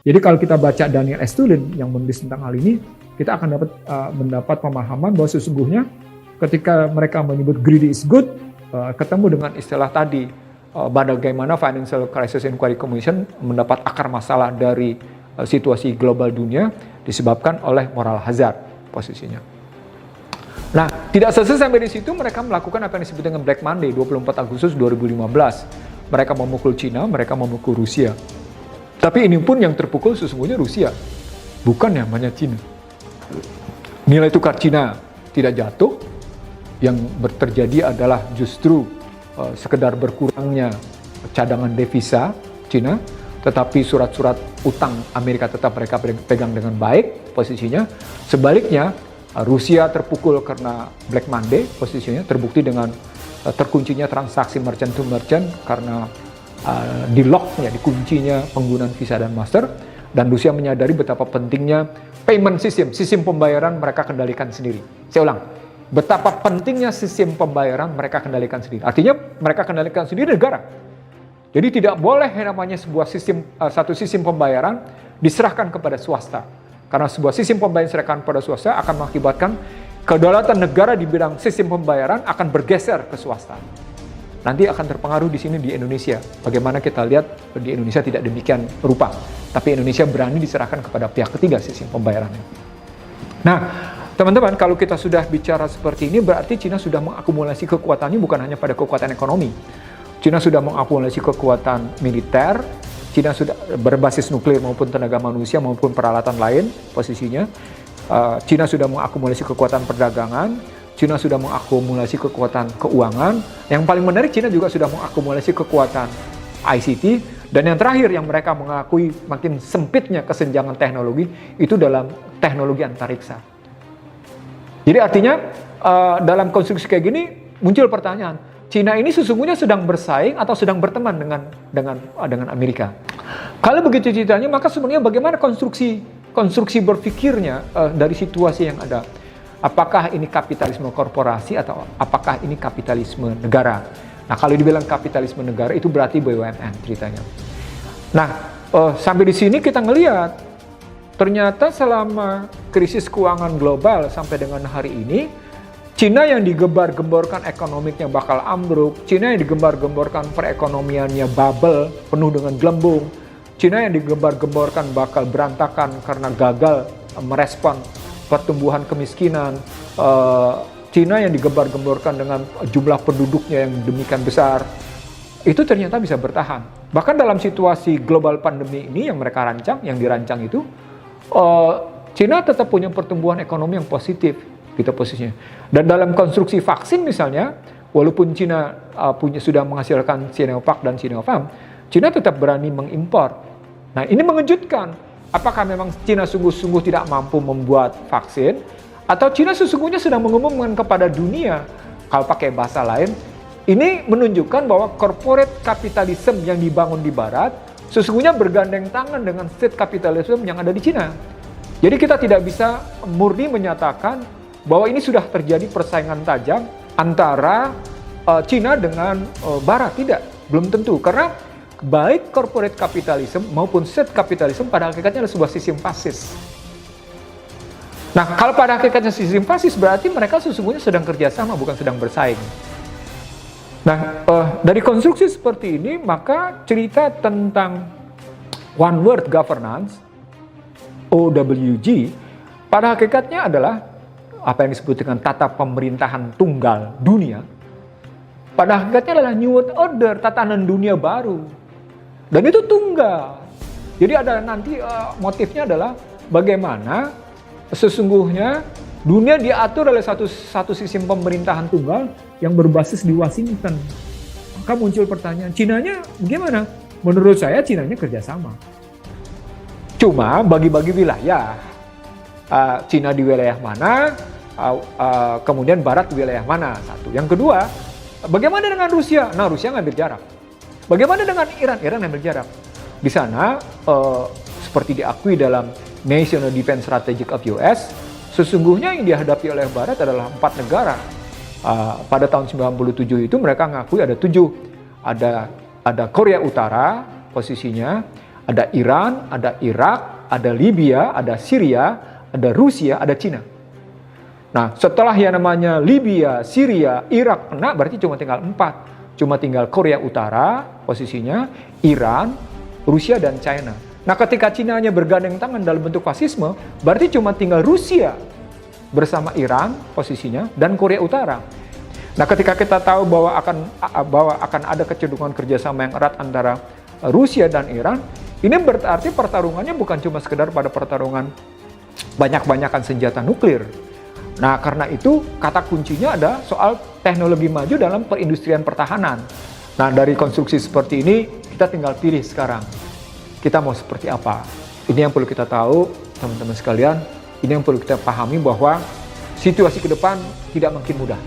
Jadi kalau kita baca Daniel S. Tulin yang menulis tentang hal ini, kita akan mendapat pemahaman bahwa sesungguhnya ketika mereka menyebut greedy is good, ketemu dengan istilah tadi, bagaimana Financial Crisis Inquiry Commission mendapat akar masalah dari situasi global dunia disebabkan oleh moral hazard posisinya. Nah, tidak selesai sampai di situ, mereka melakukan apa yang disebut dengan Black Monday, 24 Agustus 2015. Mereka memukul Cina, mereka memukul Rusia. Tapi ini pun yang terpukul sesungguhnya Rusia, bukan yang namanya Cina. Nilai tukar Cina tidak jatuh, yang terjadi adalah justru sekedar berkurangnya cadangan devisa Cina, tetapi surat-surat utang Amerika tetap mereka pegang dengan baik posisinya. Sebaliknya, Rusia terpukul karena Black Monday posisinya, terbukti dengan terkuncinya transaksi merchant to merchant karena di-lock-nya, dikuncinya penggunaan Visa dan Master, dan Rusia menyadari betapa pentingnya payment sistem pembayaran mereka kendalikan sendiri. Saya ulang, betapa pentingnya sistem pembayaran mereka kendalikan sendiri. Artinya mereka kendalikan sendiri negara. Jadi tidak boleh yang namanya satu sistem pembayaran diserahkan kepada swasta. Karena sebuah sistem pembayaran diserahkan kepada swasta akan mengakibatkan kedaulatan negara di bidang sistem pembayaran akan bergeser ke swasta. Nanti akan terpengaruh di sini di Indonesia. Bagaimana kita lihat di Indonesia tidak demikian rupa. Tapi Indonesia berani diserahkan kepada pihak ketiga sistem pembayarannya. Nah, teman-teman, kalau kita sudah bicara seperti ini, berarti Cina sudah mengakumulasi kekuatannya bukan hanya pada kekuatan ekonomi. Cina sudah mengakumulasi kekuatan militer, Cina sudah berbasis nuklir maupun tenaga manusia maupun peralatan lain posisinya. Cina sudah mengakumulasi kekuatan perdagangan, Cina sudah mengakumulasi kekuatan keuangan. Yang paling menarik, Cina juga sudah mengakumulasi kekuatan ICT. Dan yang terakhir yang mereka mengakui makin sempitnya kesenjangan teknologi itu dalam teknologi antariksa. Jadi artinya dalam konstruksi kayak gini muncul pertanyaan, Cina ini sesungguhnya sedang bersaing atau sedang berteman dengan Amerika? Kalau begitu ceritanya, maka sebenarnya bagaimana konstruksi berpikirnya dari situasi yang ada? Apakah ini kapitalisme korporasi atau apakah ini kapitalisme negara? Nah, kalau dibilang kapitalisme negara itu berarti BUMN ceritanya. Nah, sampai di sini kita ngelihat ternyata selama krisis keuangan global sampai dengan hari ini, Cina yang digembar-gemborkan ekonomiknya bakal ambruk, Cina yang digembar-gemborkan perekonomiannya bubble penuh dengan gelembung, Cina yang digembar-gemborkan bakal berantakan karena gagal merespon pertumbuhan kemiskinan, Cina yang digembar-gemborkan dengan jumlah penduduknya yang demikian besar, itu ternyata bisa bertahan. Bahkan dalam situasi global pandemi ini yang mereka rancang, yang dirancang itu, Cina tetap punya pertumbuhan ekonomi yang positif, gitu posisinya. Dan dalam konstruksi vaksin misalnya, walaupun Cina sudah menghasilkan Sinovac dan Sinopharm, Cina tetap berani mengimpor. Nah, ini mengejutkan. Apakah memang Cina sungguh-sungguh tidak mampu membuat vaksin? Atau Cina sesungguhnya sedang mengumumkan kepada dunia, kalau pakai bahasa lain, ini menunjukkan bahwa corporate capitalism yang dibangun di Barat, sesungguhnya bergandeng tangan dengan state capitalism yang ada di Cina. Jadi kita tidak bisa murni menyatakan bahwa ini sudah terjadi persaingan tajam antara Cina dengan Barat. Tidak, belum tentu. Karena baik corporate capitalism maupun state capitalism pada hakikatnya adalah sebuah sistem fasis. Nah, kalau pada hakikatnya sistem fasis berarti mereka sesungguhnya sedang kerjasama, bukan sedang bersaing. Nah, dari konstruksi seperti ini, maka cerita tentang One World Governance, OWG, pada hakikatnya adalah apa yang disebut dengan tata pemerintahan tunggal dunia. Pada hakikatnya adalah New World Order, tatanan dunia baru. Dan itu tunggal. Jadi ada nanti motifnya adalah bagaimana sesungguhnya dunia diatur oleh satu sistem pemerintahan tunggal yang berbasis di Washington. Maka muncul pertanyaan, Cinanya gimana? Menurut saya Cinanya kerjasama. Cuma bagi-bagi wilayah. Cina di wilayah mana, kemudian Barat di wilayah mana, satu. Yang kedua, bagaimana dengan Rusia? Nah, Rusia ngambil jarak. Bagaimana dengan Iran? Iran ngambil jarak. Di sana, seperti diakui dalam National Defense Strategy of US, sesungguhnya yang dihadapi oleh Barat adalah 4 negara. Pada tahun 97 itu mereka ngakui ada 7. Ada Korea Utara posisinya, Ada Iran, ada Irak, ada Libya, ada Syria, ada Rusia, ada Cina. Nah, setelah yang namanya Libya, Syria, Irak kena, berarti cuma tinggal 4. Cuma tinggal Korea Utara, posisinya, Iran, Rusia, dan China. Nah, ketika Cina-nya bergandeng tangan dalam bentuk fasisme, berarti cuma tinggal Rusia bersama Iran, posisinya, dan Korea Utara. Nah, ketika kita tahu bahwa akan ada kecenderungan kerjasama yang erat antara Rusia dan Iran, ini berarti pertarungannya bukan cuma sekedar pada pertarungan banyak-banyakan senjata nuklir. Nah, karena itu kata kuncinya ada soal teknologi maju dalam perindustrian pertahanan. Nah, dari konstruksi seperti ini, kita tinggal pilih sekarang. Kita mau seperti apa? Ini yang perlu kita tahu, teman-teman sekalian. Ini yang perlu kita pahami bahwa situasi ke depan tidak makin mudah.